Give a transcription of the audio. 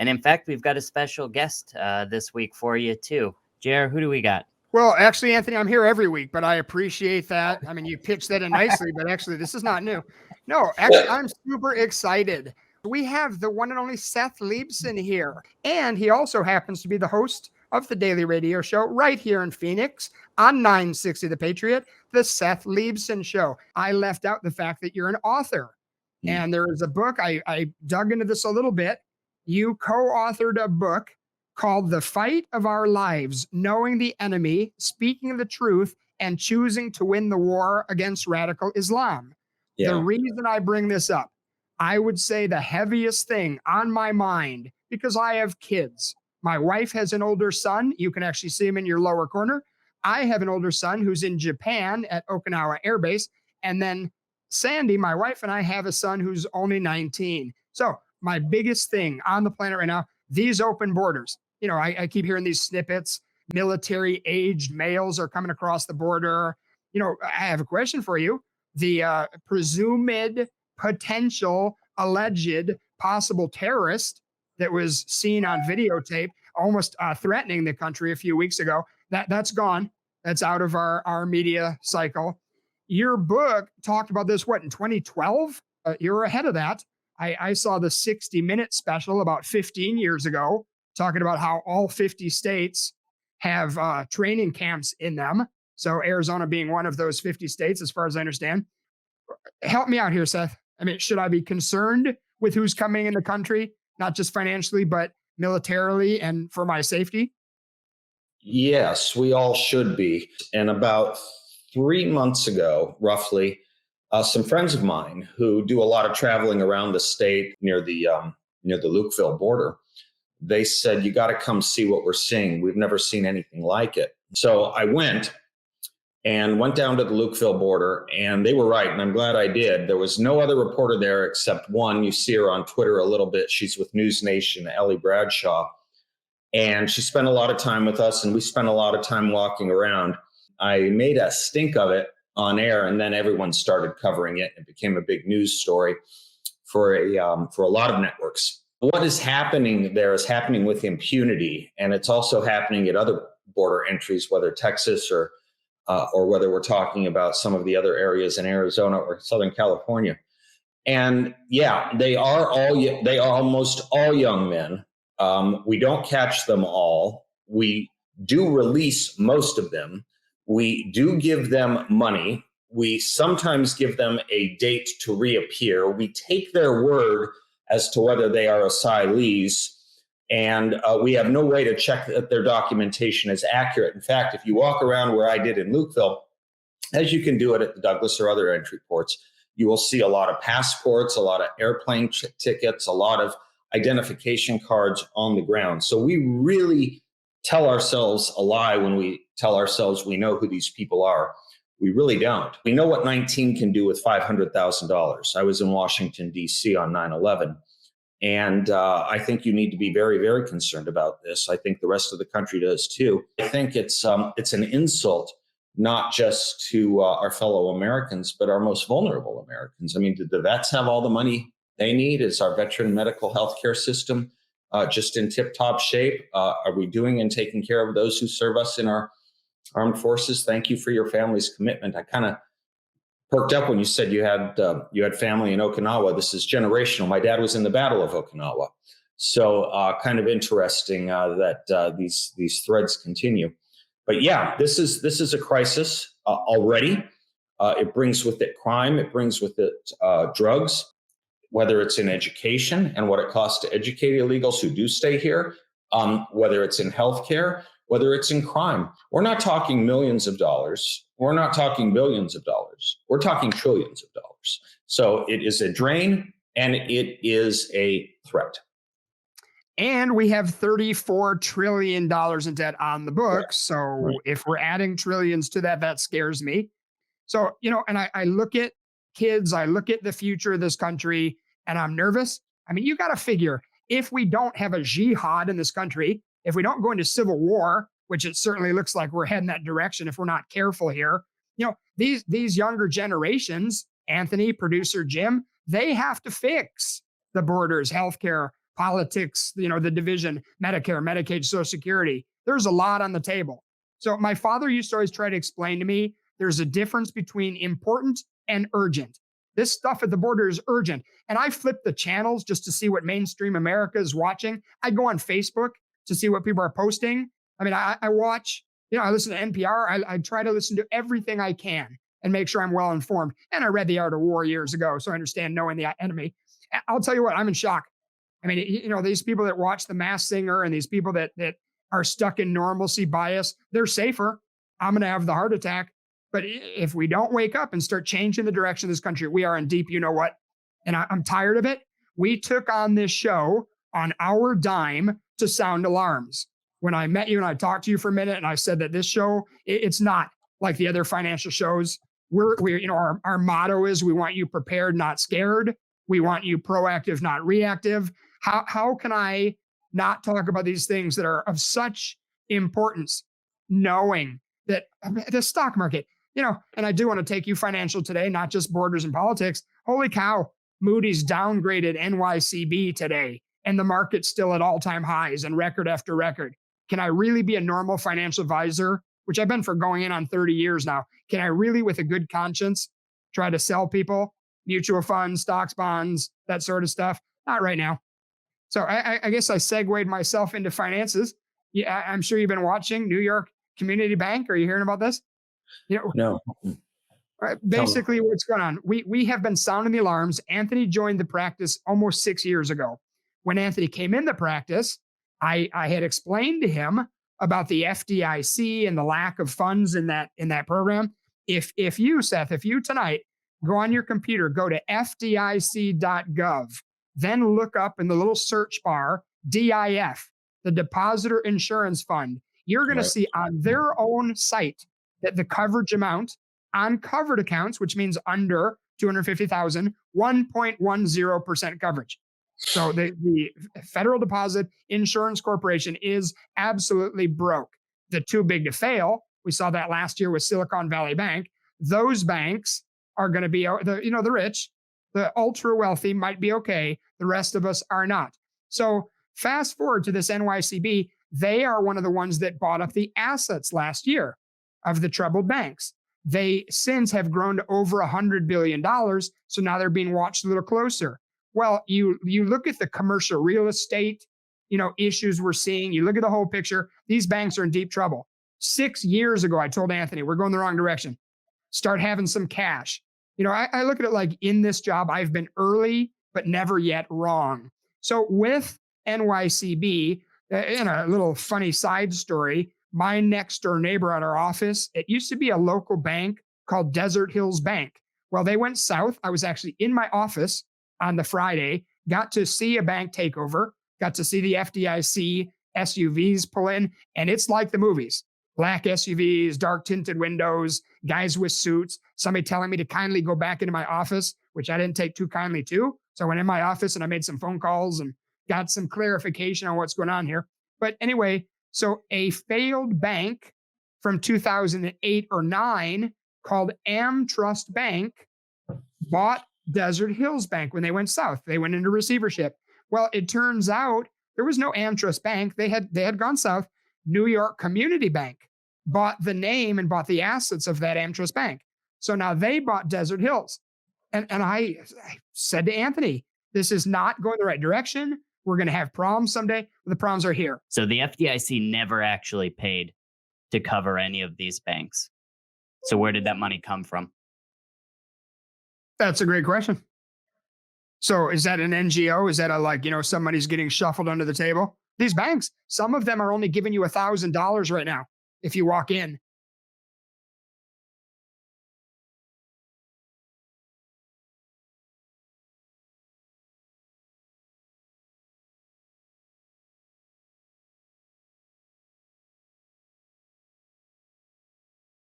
And in fact, we've got a special guest this week for you too. JR, who do we got? Well, actually, Anthony, I'm here every week, but I appreciate that. I mean, you pitched that in nicely, but actually, this is not new. No, actually, I'm super excited. We have the one and only Seth Leibsohn here, and he also happens to be the host of the daily radio show right here in Phoenix on 960 The Patriot, the Seth Leibsohn Show. I left out the fact that you're an author, and there is a book. I dug into this a little bit. You co-authored a book called The Fight of Our Lives, Knowing the Enemy, Speaking the Truth, and Choosing to Win the War Against Radical Islam. Yeah. The reason I bring this up, I would say the heaviest thing on my mind, because I have kids. My wife has an older son. You can actually see him in your lower corner. I have an older son who's in Japan at Okinawa Air Base. And then Sandy, my wife, and I have a son who's only 19. So my biggest thing on the planet right now, these open borders. You know, I keep hearing these snippets. Military aged males are coming across the border. You know, I have a question for you. The presumed potential alleged possible terrorist that was seen on videotape almost threatening the country a few weeks ago, that's gone. That's out of our media cycle. Your book talked about this, what, in 2012? You're ahead of that. I saw the 60-minute special about 15 years ago, talking about how all 50 states have training camps in them. So Arizona being one of those 50 states, as far as I understand. Help me out here, Seth. I mean, should I be concerned with who's coming in the country, not just financially, but militarily and for my safety? Yes, we all should be. And about 3 months ago, roughly, some friends of mine who do a lot of traveling around the state near the Lukeville border, they said, you got to come see what we're seeing. We've never seen anything like it. So I went down to the Lukeville border, and they were right. And I'm glad I did. There was no other reporter there except one. You see her on Twitter a little bit. She's with News Nation, Ellie Bradshaw. And she spent a lot of time with us, and we spent a lot of time walking around. I made a stink of it on air, and then everyone started covering it. It became a big news story for a lot of networks. What is happening there is happening with impunity, and it's also happening at other border entries, whether Texas or whether we're talking about some of the other areas in Arizona or Southern California. And yeah, they are almost all young men. We don't catch them all. We do release most of them. We do give them money. We sometimes give them a date to reappear. We take their word as to whether they are asylees, and we have no way to check that their documentation is accurate. In fact, if you walk around where I did in Lukeville, as you can do it at the Douglas or other entry ports, you will see a lot of passports, a lot of airplane tickets, a lot of identification cards on the ground. So we really tell ourselves a lie when we tell ourselves we know who these people are. We really don't. We know what 19 can do with $500,000. I was in Washington, D.C. on 9/11. And I think you need to be very, very concerned about this. I think the rest of the country does too. I think it's an insult, not just to our fellow Americans, but our most vulnerable Americans. I mean, did the vets have all the money they need? Is our veteran medical health care system just in tip-top shape? Are we doing and taking care of those who serve us in our armed forces? Thank you for your family's commitment. I kind of perked up when you said you had family in Okinawa. This is generational. My dad was in the Battle of Okinawa. So kind of interesting that these threads continue. But yeah, this is a crisis already. It brings with it crime. It brings with it drugs, whether it's in education and what it costs to educate illegals who do stay here, whether it's in healthcare, whether it's in crime. We're not talking millions of dollars. We're not talking billions of dollars. We're talking trillions of dollars. So it is a drain and it is a threat. And we have $34 trillion in debt on the books. So if we're adding trillions to that, that scares me. So, you know, and I look at kids, I look at the future of this country, and I'm nervous. I mean, you got to figure, if we don't have a jihad in this country, if we don't go into civil war, which it certainly looks like we're heading that direction if we're not careful here, you know, these younger generations, Anthony, producer Jim, they have to fix the borders, healthcare, politics, the division, Medicare, Medicaid, Social Security. There's a lot on the table. So my father used to always try to explain to me, there's a difference between important and urgent. This stuff at the border is urgent. And I flip the channels just to see what mainstream America is watching. I go on Facebook to see what people are posting. I mean, I watch, I listen to NPR. I try to listen to everything I can and make sure I'm well informed. And I read The Art of War years ago, so I understand knowing the enemy. I'll tell you what, I'm in shock. I mean, these people that watch The Masked Singer and these people that are stuck in normalcy bias, they're safer. I'm going to have the heart attack. But if we don't wake up and start changing the direction of this country, we are in deep, what? And I'm tired of it. We took on this show on our dime to sound alarms. When I met you and I talked to you for a minute and I said that this show, it's not like the other financial shows. Our motto is we want you prepared, not scared. We want you proactive, not reactive. How can I not talk about these things that are of such importance, knowing that the stock market, and I do want to take you financial today, not just borders and politics. Holy cow, Moody's downgraded NYCB today, and the market's still at all-time highs and record after record. Can I really be a normal financial advisor, which I've been for going in on 30 years now? Can I really, with a good conscience, try to sell people mutual funds, stocks, bonds, that sort of stuff? Not right now. So I guess I segued myself into finances. Yeah, I'm sure you've been watching New York Community Bank. Are you hearing about this? No. Basically, what's going on? We have been sounding the alarms. Anthony joined the practice almost 6 years ago. When Anthony came in the practice, I had explained to him about the FDIC and the lack of funds in that program. If you, Seth, tonight go on your computer, go to FDIC.gov, then look up in the little search bar DIF, the Depositor Insurance Fund. You're going to see on their own site that the coverage amount on covered accounts, which means under 250,000, 1.10% coverage. So the Federal Deposit Insurance Corporation is absolutely broke. The too big to fail, we saw that last year with Silicon Valley Bank. Those banks are going to be, the rich, the ultra wealthy might be okay. The rest of us are not. So fast forward to this NYCB, they are one of the ones that bought up the assets last year of the troubled banks. They since have grown to over $100 billion. So now they're being watched a little closer. Well, you look at the commercial real estate, issues we're seeing. You look at the whole picture. These banks are in deep trouble. 6 years ago, I told Anthony, we're going the wrong direction. Start having some cash. I look at it like in this job, I've been early, but never yet wrong. So with NYCB, in a little funny side story, my next door neighbor at our office, it used to be a local bank called Desert Hills Bank. Well, they went south. I was actually in my office on the Friday, got to see a bank takeover, got to see the FDIC SUVs pull in, and it's like the movies. Black SUVs, dark tinted windows, guys with suits, somebody telling me to kindly go back into my office, which I didn't take too kindly to. So I went in my office and I made some phone calls and got some clarification on what's going on here. But anyway, so a failed bank from 2008 or 9 called AmTrust Bank bought Desert Hills Bank when they went south. They went into receivership. Well, it turns out there was no AmTrust Bank. They had gone south. New York Community Bank bought the name and bought the assets of that AmTrust Bank. So now they bought Desert Hills. And I said to Anthony, this is not going the right direction. We're going to have problems someday. The problems are here. So the FDIC never actually paid to cover any of these banks. So where did that money come from? That's a great question. So is that an NGO? Is that somebody's getting shuffled under the table? These banks, some of them are only giving you $1,000 right now if you walk in.